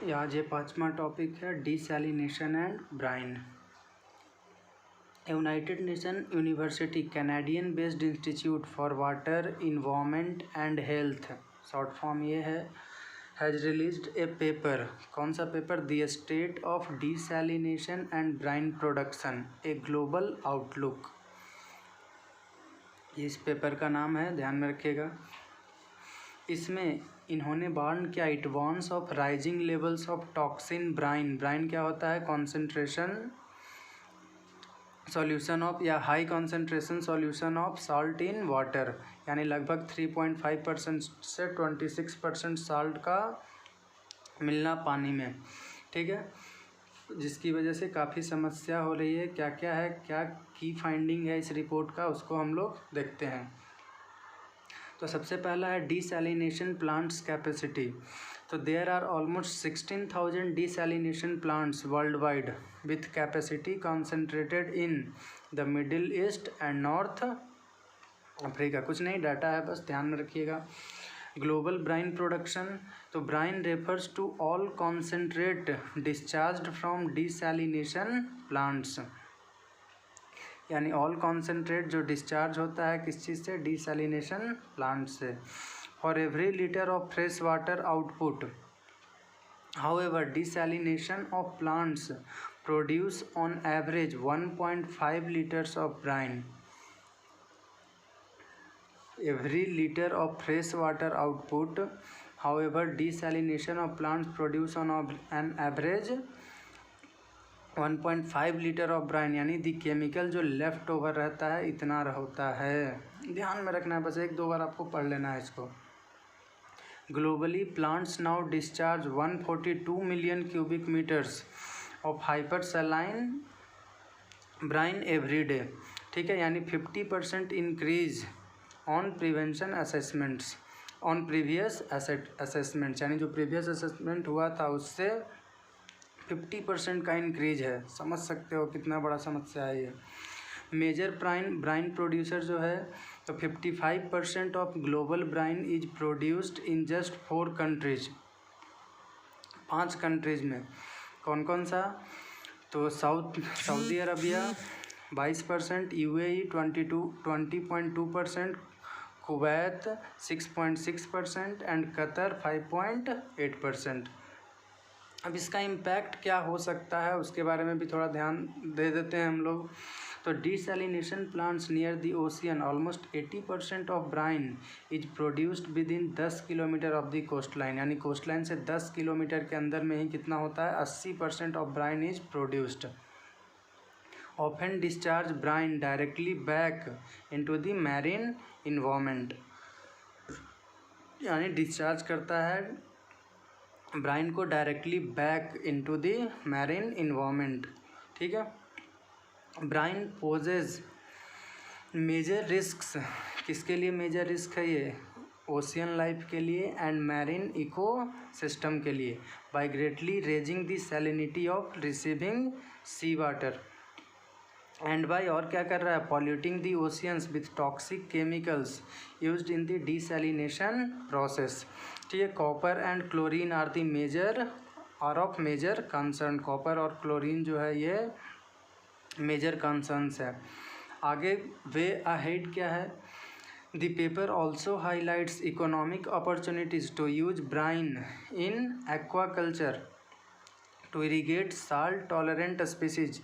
आज ये 5वां टॉपिक है desalination and brine. United Nation University Canadian based institute for water environment and health, short form ये has released a paper. कौन सा पेपर? The state of desalination and brine production, a global outlook. इस paper का नाम है, ध्यान में रखिएगा। इसमें इन्होंने वार्न किया it warns of rising levels of toxin brine. Brine क्या होता है? कॉन्सेंट्रेशन सॉल्यूशन ऑफ या high concentration solution of salt in water, यानी लगभग 3.5% से 26% सॉल्ट का मिलना पानी में, ठीक है, जिसकी वजह से काफ़ी समस्या हो रही है। क्या क्या है, क्या की फाइंडिंग है इस रिपोर्ट का, उसको हम लोग देखते हैं। तो सबसे पहला है डिसैलिनेशन प्लांट्स कैपेसिटी। तो there are almost 16,000 desalination plants worldwide with capacity concentrated in the middle east and north Africa. कुछ नहीं, डाटा है, बस ध्यान में रखिएगा। ग्लोबल ब्राइन प्रोडक्शन, तो brine refers to all concentrate discharged from desalination plants, यानी ऑल कॉन्सेंट्रेट जो डिस्चार्ज होता है किस चीज़ से? डिसैलिनेशन प्लांट से। For every litre of fresh water output, however desalination of plants produce on average 1.5 litres of Bryan. Every litre of fresh water output, however desalination of plants produce on an average 1.5 litre of Bryan, यानी the chemical जो left over रहता है इतना होता है। ध्यान में रखना है, बस 1-2 बार आपको पढ़ लेना है इसको। Globally plants now discharge 142 million cubic metres of hypersaline brine every day, ठीक है, यानी 50% increase on prevention assessments on previous assessments, यानी जो प्रीवियस असेसमेंट हुआ था उससे 50% का इंक्रीज है। समझ सकते हो कितना बड़ा समस्या है ये। मेजर ब्राइन प्रोड्यूसर जो है, तो 55% of global brine is produced in just 4 countries, 5 countries में। कौन कौन सा? तो Saudi Arabia 22%, UAE 20.2%, Kuwait 6.6% and Qatar 5.8%। अब इसका इम्पैक्ट क्या हो सकता है उसके बारे में भी थोड़ा ध्यान दे देते हैं हम लोग। तो desalination plants near the ocean, almost 80% of brine is produced within 10 kilometre of the coastline, यानी कोस्ट लाइन से 10 किलोमीटर के अंदर में ही कितना होता है? 80% of brine is produced. Often discharge brine directly back into the marine environment, यानी discharge करता है ब्राइन को directly back into the marine environment, ठीक है। ब्राइन पोजेज मेजर रिस्क्स, किसके लिए मेजर रिस्क है ये? ओशियन लाइफ के लिए एंड मैरीन इको सिस्टम के लिए, by greatly raising the salinity of receiving sea water and by, और क्या कर रहा है? Polluting the oceans with toxic chemicals used in the desalination process, ठीक है। Copper and chlorine are the major are of major concern. Copper और chlorine जो है ये मेजर कंसर्न्स है। आगे वे अहेड क्या है? The paper also highlights economic opportunities to use brine in aquaculture to irrigate salt tolerant species,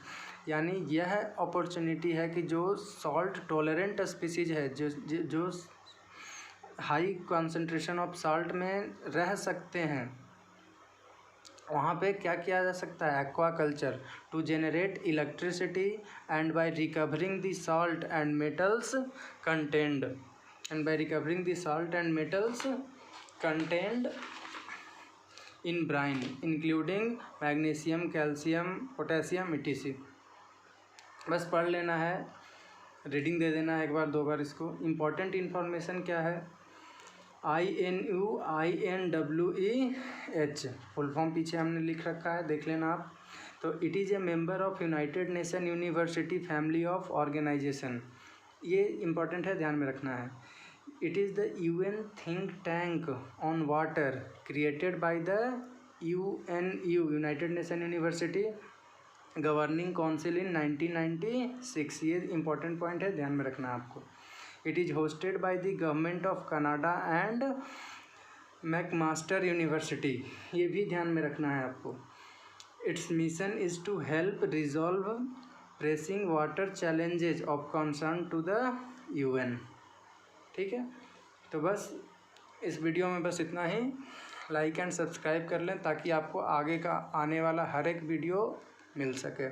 यानी यह अपॉर्चुनिटी है कि जो सॉल्ट टॉलरेंट स्पीसीज है, जो हाई कंसंट्रेशन ऑफ साल्ट में रह सकते हैं, वहाँ पे क्या किया जा सकता है? Aquaculture to generate electricity and by recovering the salt and metals contained in brine including magnesium, calcium, potassium, etc। बस पढ़ लेना है, रीडिंग दे देना है 1 बार 2 बार इसको। इम्पॉर्टेंट इन्फॉर्मेशन क्या है? INUINWEH फुल फॉर्म पीछे हमने लिख रखा है, देख लेना आप। तो it is a member of United Nation University family of organization, ये इम्पॉर्टेंट है, ध्यान में रखना है। It is the UN think tank on water created by the UNU United Nation University governing council in 1996। ये इंपॉर्टेंट पॉइंट है, ध्यान में रखना है आपको। It is hosted by the government of Canada and McMaster University, ये भी ध्यान में रखना है आपको। Its mission is to help resolve pressing water challenges of concern to the UN। ठीक है, तो बस इस वीडियो में बस इतना ही। लाइक एंड सब्सक्राइब कर लें ताकि आपको आगे का आने वाला हर एक वीडियो मिल सके।